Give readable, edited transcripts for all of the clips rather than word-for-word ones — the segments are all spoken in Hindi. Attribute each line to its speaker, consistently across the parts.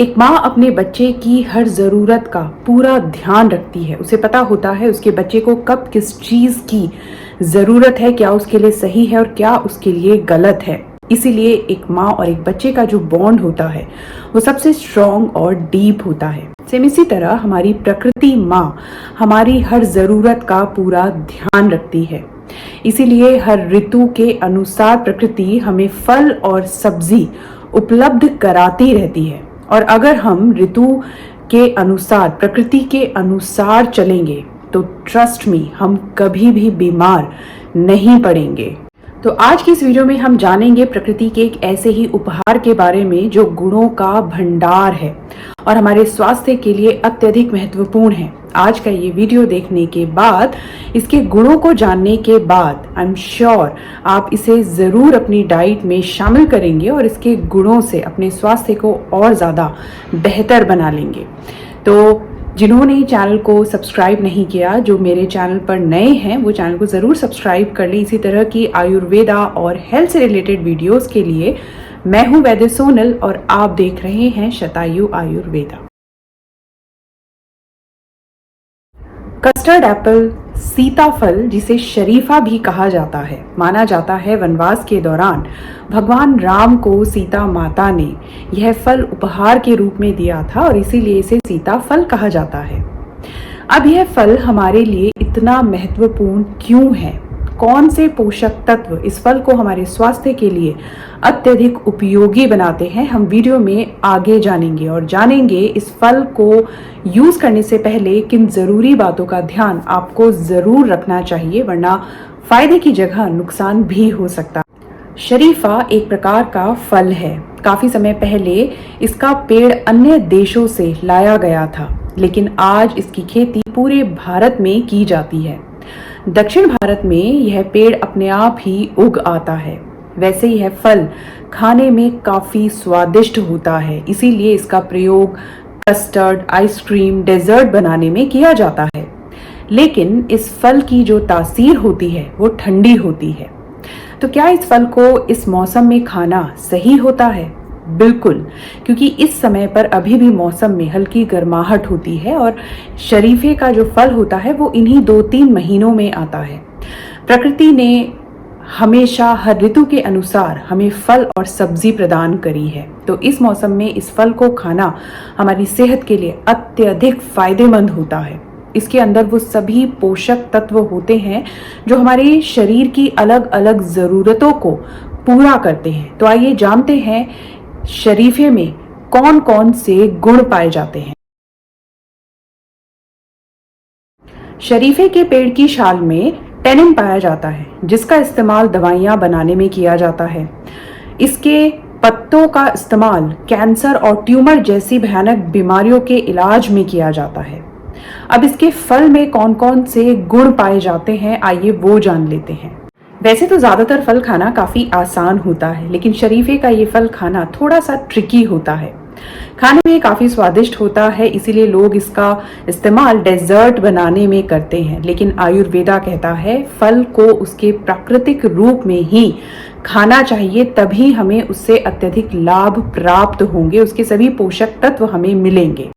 Speaker 1: एक माँ अपने बच्चे की हर ज़रूरत का पूरा ध्यान रखती है। उसे पता होता है उसके बच्चे को कब किस चीज़ की ज़रूरत है, क्या उसके लिए सही है और क्या उसके लिए गलत है। इसीलिए एक माँ और एक बच्चे का जो बॉन्ड होता है वो सबसे स्ट्रॉन्ग और डीप होता है। सेम इसी तरह हमारी प्रकृति माँ हमारी हर ज़रूरत का पूरा ध्यान रखती है। इसीलिए हर ऋतु के अनुसार प्रकृति हमें फल और सब्जी उपलब्ध कराती रहती है। और अगर हम ऋतु के अनुसार, प्रकृति के अनुसार चलेंगे तो ट्रस्ट मी, हम कभी भी बीमार नहीं पड़ेंगे। तो आज की इस वीडियो में हम जानेंगे प्रकृति के एक ऐसे ही उपहार के बारे में जो गुणों का भंडार है और हमारे स्वास्थ्य के लिए अत्यधिक महत्वपूर्ण है। आज का ये वीडियो देखने के बाद, इसके गुणों को जानने के बाद आई एम श्योर आप इसे ज़रूर अपनी डाइट में शामिल करेंगे और इसके गुणों से अपने स्वास्थ्य को और ज़्यादा बेहतर बना लेंगे। तो जिन्होंने चैनल को सब्सक्राइब नहीं किया, जो मेरे चैनल पर नए हैं, वो चैनल को ज़रूर सब्सक्राइब कर लें। इसी तरह की आयुर्वेदा और हेल्थ से रिलेटेड वीडियोस के लिए मैं हूँ वैद्य सोनल और आप देख रहे हैं शतायु आयुर्वेदा। कस्टर्ड एप्पल, सीताफल, जिसे शरीफा भी कहा जाता है, माना जाता है वनवास के दौरान भगवान राम को सीता माता ने यह फल उपहार के रूप में दिया था और इसीलिए इसे सीताफल कहा जाता है। अब यह फल हमारे लिए इतना महत्वपूर्ण क्यों है? कौन से पोषक तत्व इस फल को हमारे स्वास्थ्य के लिए अत्यधिक उपयोगी बनाते हैं, हम वीडियो में आगे जानेंगे। और जानेंगे इस फल को यूज करने से पहले किन जरूरी बातों का ध्यान आपको जरूर रखना चाहिए, वरना फायदे की जगह नुकसान भी हो सकता है। शरीफा एक प्रकार का फल है। काफी समय पहले इसका पेड़ अन्य देशों से लाया गया था, लेकिन आज इसकी खेती पूरे भारत में की जाती है। दक्षिण भारत में यह पेड़ अपने आप ही उग आता है। वैसे यह फल खाने में काफी स्वादिष्ट होता है, इसीलिए इसका प्रयोग कस्टर्ड, आइसक्रीम, डेजर्ट बनाने में किया जाता है। लेकिन इस फल की जो तासीर होती है वो ठंडी होती है। तो क्या इस फल को इस मौसम में खाना सही होता है? बिल्कुल, क्योंकि इस समय पर अभी भी मौसम में हल्की गर्माहट होती है और शरीफे का जो फल होता है वो इन्हीं 2-3 महीनों में आता है। प्रकृति ने हमेशा हर ऋतु के अनुसार हमें फल और सब्जी प्रदान करी है, तो इस मौसम में इस फल को खाना हमारी सेहत के लिए अत्यधिक फायदेमंद होता है। इसके अंदर वो सभी पोषक तत्व होते हैं जो हमारे शरीर की अलग अलग जरूरतों को पूरा करते हैं। तो आइए जानते हैं शरीफे में कौन कौन से गुण पाए जाते हैं। शरीफे के पेड़ की छाल में टेनिन पाया जाता है, जिसका इस्तेमाल दवाइयां बनाने में किया जाता है। इसके पत्तों का इस्तेमाल कैंसर और ट्यूमर जैसी भयानक बीमारियों के इलाज में किया जाता है। अब इसके फल में कौन कौन से गुण पाए जाते हैं, आइए वो जान लेते हैं। वैसे तो ज्यादातर फल खाना काफी आसान होता है, लेकिन शरीफे का ये फल खाना थोड़ा सा ट्रिकी होता है। खाने में काफी स्वादिष्ट होता है, इसीलिए लोग इसका इस्तेमाल डेजर्ट बनाने में करते हैं। लेकिन आयुर्वेदा कहता है फल को उसके प्राकृतिक रूप में ही खाना चाहिए, तभी हमें उससे अत्यधिक लाभ प्राप्त होंगे, उसके सभी पोषक तत्व हमें मिलेंगे।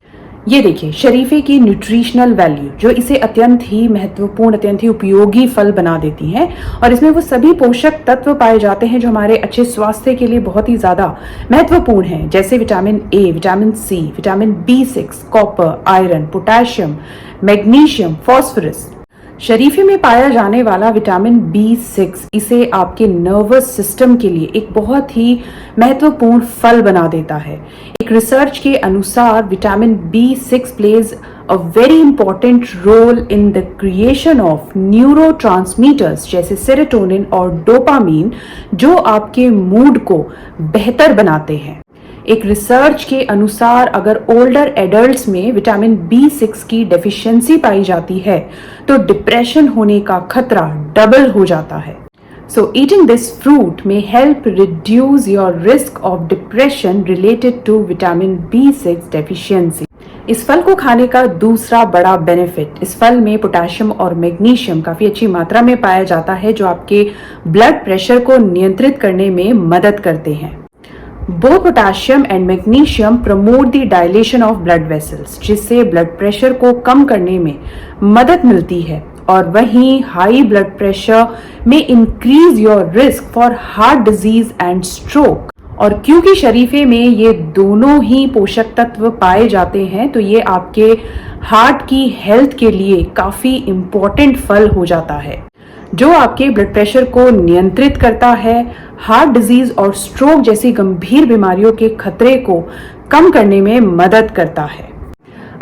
Speaker 1: ये देखिए शरीफे की न्यूट्रिशनल वैल्यू, जो इसे अत्यंत ही महत्वपूर्ण, अत्यंत ही उपयोगी फल बना देती हैं। और इसमें वो सभी पोषक तत्व पाए जाते हैं जो हमारे अच्छे स्वास्थ्य के लिए बहुत ही ज्यादा महत्वपूर्ण हैं, जैसे vitamin A, vitamin C, vitamin B6, copper, iron, potassium, magnesium, phosphorus. शरीफे में पाया जाने वाला विटामिन B6 इसे आपके नर्वस सिस्टम के लिए एक बहुत ही महत्वपूर्ण फल बना देता है। एक रिसर्च के अनुसार vitamin B6 plays a very important role in the creation of neurotransmitters जैसे सेरोटोनिन और डोपामीन, जो आपके मूड को बेहतर बनाते हैं। एक रिसर्च के अनुसार अगर ओल्डर एडल्ट्स में विटामिन B6 की डेफिशिएंसी पाई जाती है तो डिप्रेशन होने का खतरा डबल हो जाता है। So eating this fruit may help reduce your risk of depression related to vitamin B6 deficiency. इस फल को खाने का दूसरा बड़ा बेनिफिट, इस फल में पोटेशियम और मैग्नीशियम काफी अच्छी मात्रा में पाया जाता है, जो आपके ब्लड प्रेशर को नियंत्रित करने में मदद करते हैं। Both potassium and magnesium promote the dilation of blood vessels, जिससे ब्लड प्रेशर को कम करने में मदद मिलती है। और वहीं हाई ब्लड प्रेशर में increase your risk for heart disease and stroke. और क्योंकि शरीफे में ये दोनों ही पोषक तत्व पाए जाते हैं, तो ये आपके हार्ट की हेल्थ के लिए काफी इम्पोर्टेंट फल हो जाता है, जो आपके ब्लड प्रेशर को नियंत्रित करता है, हार्ट डिजीज और स्ट्रोक जैसी गंभीर बीमारियों के खतरे को कम करने में मदद करता है।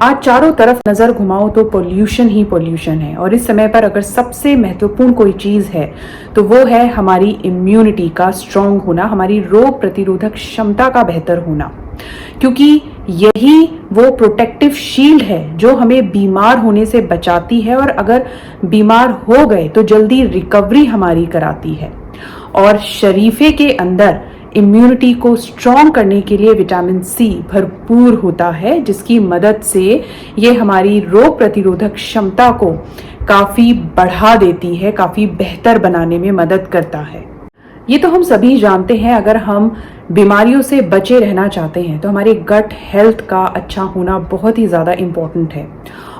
Speaker 1: आज चारों तरफ नजर घुमाओ तो पोल्यूशन ही पोल्यूशन है, और इस समय पर अगर सबसे महत्वपूर्ण कोई चीज है तो वो है हमारी इम्यूनिटी का स्ट्रांग होना, हमारी रोग प्रतिरोधक क्षमता का बेहतर होना, क्योंकि यही वो प्रोटेक्टिव शील्ड है जो हमें बीमार होने से बचाती है, और अगर बीमार हो गए तो जल्दी रिकवरी हमारी कराती है। और शरीफे के अंदर इम्यूनिटी को स्ट्रॉन्ग करने के लिए विटामिन सी भरपूर होता है, जिसकी मदद से ये हमारी रोग प्रतिरोधक क्षमता को काफी बढ़ा देती है, काफी बेहतर बनाने में मदद करता है। ये तो हम सभी जानते हैं, अगर हम बीमारियों से बचे रहना चाहते हैं तो हमारे गट हेल्थ का अच्छा होना बहुत ही ज़्यादा इम्पोर्टेंट है,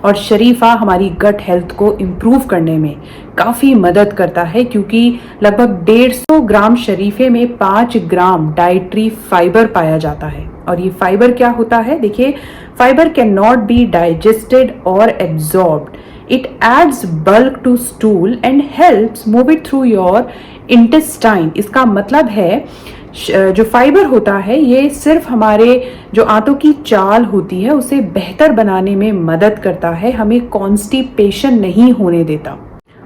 Speaker 1: और शरीफा हमारी गट हेल्थ को इम्प्रूव करने में काफ़ी मदद करता है, क्योंकि लगभग 150 ग्राम शरीफे में 5 ग्राम डाइटरी फाइबर पाया जाता है। और ये फाइबर क्या होता है, देखिए, fibre can not be digested और absorbed, it aids bulk to stool and helps move it through your intestine. इसका मतलब है जो फाइबर होता है ये सिर्फ हमारे जो आंतों की चाल होती है उसे बेहतर बनाने में मदद करता है, हमें कॉन्स्टिपेशन नहीं होने देता।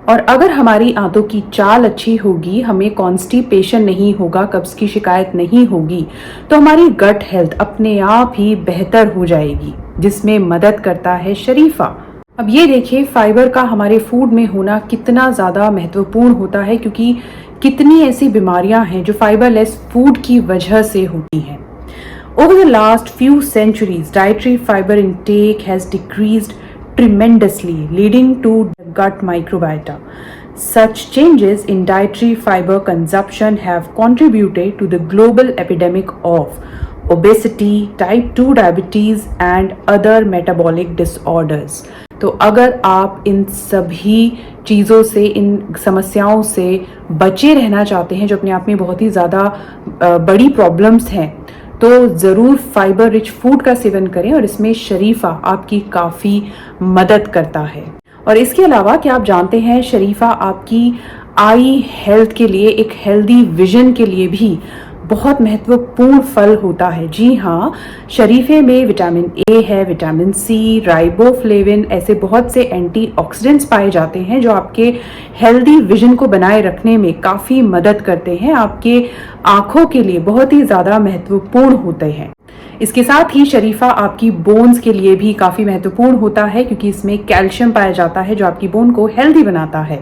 Speaker 1: और अगर हमारी आंतों की चाल अच्छी होगी, हमें कॉन्स्टिपेशन नहीं होगा, कब्ज की शिकायत नहीं होगी, तो हमारी गट हेल्थ अपने आप ही बेहतर हो जाएगी, जिसमें मदद करता है शरीफा। अब ये देखिए फाइबर का हमारे फूड में होना कितना ज़्यादा महत्वपूर्ण होता है, क्योंकि कितनी ऐसी बीमारियां हैं जो फाइबरलेस फूड की वजह से होती हैं। Over the last few centuries, dietary fiber intake has decreased tremendously, leading to gut microbiota. Such changes in dietary fiber consumption have contributed to the global epidemic of obesity, type 2 diabetes and other metabolic disorders. तो अगर आप इन सभी चीज़ों से, इन समस्याओं से बचे रहना चाहते हैं जो अपने आप में बहुत ही ज़्यादा बड़ी प्रॉब्लम्स हैं, तो ज़रूर फाइबर रिच फूड का सेवन करें, और इसमें शरीफा आपकी काफ़ी मदद करता है। और इसके अलावा क्या आप जानते हैं, शरीफा आपकी आई हेल्थ के लिए, एक हेल्दी विजन के लिए भी बहुत महत्वपूर्ण फल होता है। जी हाँ, शरीफे में विटामिन ए है, विटामिन सी, राइबोफ्लेविन, ऐसे बहुत से एंटीऑक्सीडेंट्स पाए जाते हैं जो आपके हेल्दी विजन को बनाए रखने में काफ़ी मदद करते हैं, आपके आँखों के लिए बहुत ही ज़्यादा महत्वपूर्ण होते हैं। इसके साथ ही शरीफा आपकी बोन्स के लिए भी काफ़ी महत्वपूर्ण होता है, क्योंकि इसमें कैल्शियम पाया जाता है जो आपकी बोन को हेल्दी बनाता है।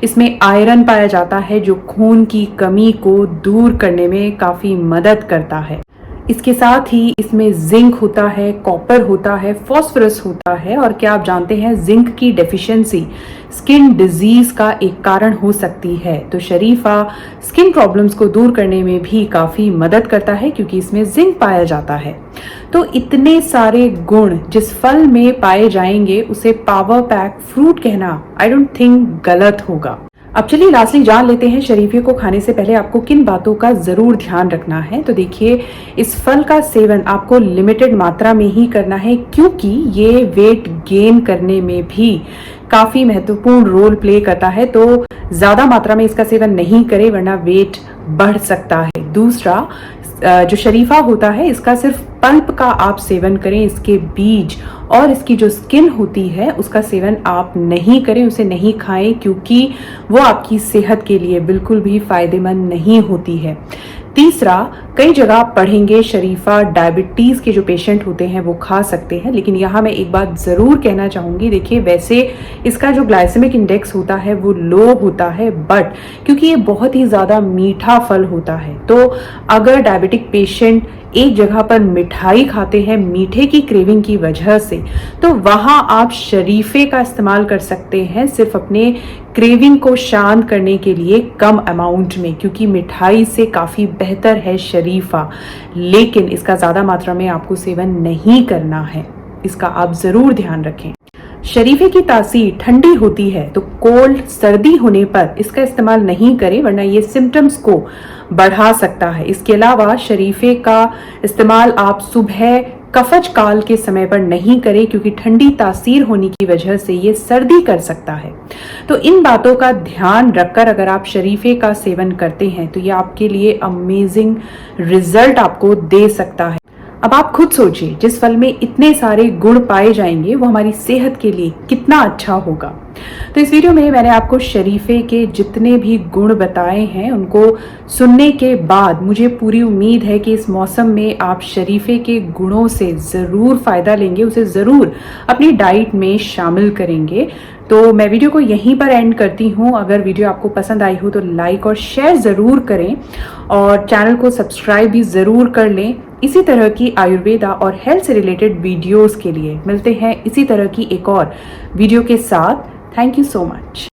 Speaker 1: इसमें आयरन पाया जाता है जो खून की कमी को दूर करने में काफ़ी मदद करता है। इसके साथ ही इसमें जिंक होता है, कॉपर होता है, फॉस्फोरस होता है, और क्या आप जानते हैं जिंक की डेफिशिएंसी स्किन डिजीज का एक कारण हो सकती है। तो शरीफा स्किन प्रॉब्लम्स को दूर करने में भी काफ़ी मदद करता है, क्योंकि इसमें जिंक पाया जाता है। तो इतने सारे गुण जिस फल में पाए जाएंगे उसे पावर पैक फ्रूट कहना आई डोंट थिंक गलत होगा। अब चलिए लास्टली जान लेते हैं शरीफे को खाने से पहले आपको किन बातों का ज़रूर ध्यान रखना है। तो देखिए, इस फल का सेवन आपको लिमिटेड मात्रा में ही करना है, क्योंकि ये वेट गेन करने में भी काफ़ी महत्वपूर्ण रोल प्ले करता है। तो ज़्यादा मात्रा में इसका सेवन नहीं करें, वरना वेट बढ़ सकता है। दूसरा, जो शरीफा होता है इसका सिर्फ पल्प का आप सेवन करें, इसके बीज और इसकी जो स्किन होती है उसका सेवन आप नहीं करें, उसे नहीं खाएं, क्योंकि वो आपकी सेहत के लिए बिल्कुल भी फायदेमंद नहीं होती है। तीसरा, कई जगह पढ़ेंगे शरीफा डायबिटीज़ के जो पेशेंट होते हैं वो खा सकते हैं, लेकिन यहाँ मैं एक बात ज़रूर कहना चाहूँगी। देखिए, वैसे इसका जो ग्लाइसेमिक इंडेक्स होता है वो लो होता है, बट क्योंकि ये बहुत ही ज़्यादा मीठा फल होता है, तो अगर डायबिटिक पेशेंट एक जगह पर मिठाई खाते हैं मीठे की क्रेविंग की वजह से, तो वहाँ आप शरीफे का इस्तेमाल कर सकते हैं, सिर्फ अपने क्रेविंग को शांत करने के लिए कम अमाउंट में, क्योंकि मिठाई से काफ़ी बेहतर है शरीफा, लेकिन इसका ज़्यादा मात्रा में आपको सेवन नहीं करना है, इसका आप ज़रूर ध्यान रखें। शरीफे की तासीर ठंडी होती है, तो कोल्ड सर्दी होने पर इसका इस्तेमाल नहीं करें, वरना ये सिम्टम्स को बढ़ा सकता है। इसके अलावा शरीफे का इस्तेमाल आप सुबह कफज काल के समय पर नहीं करें, क्योंकि ठंडी तासीर होने की वजह से ये सर्दी कर सकता है। तो इन बातों का ध्यान रखकर अगर आप शरीफे का सेवन करते हैं तो ये आपके लिए अमेजिंग रिजल्ट आपको दे सकता है। अब आप खुद सोचिए, जिस फल में इतने सारे गुण पाए जाएंगे वो हमारी सेहत के लिए कितना अच्छा होगा। तो इस वीडियो में मैंने आपको शरीफे के जितने भी गुण बताए हैं उनको सुनने के बाद मुझे पूरी उम्मीद है कि इस मौसम में आप शरीफे के गुणों से ज़रूर फ़ायदा लेंगे, उसे ज़रूर अपनी डाइट में शामिल करेंगे। तो मैं वीडियो को यहीं पर एंड करती हूँ। अगर वीडियो आपको पसंद आई हो तो लाइक और शेयर ज़रूर करें और चैनल को सब्सक्राइब भी ज़रूर कर लें। इसी तरह की आयुर्वेदा और हेल्थ से रिलेटेड वीडियोस के लिए मिलते हैं इसी तरह की एक और वीडियो के साथ। Thank you so much.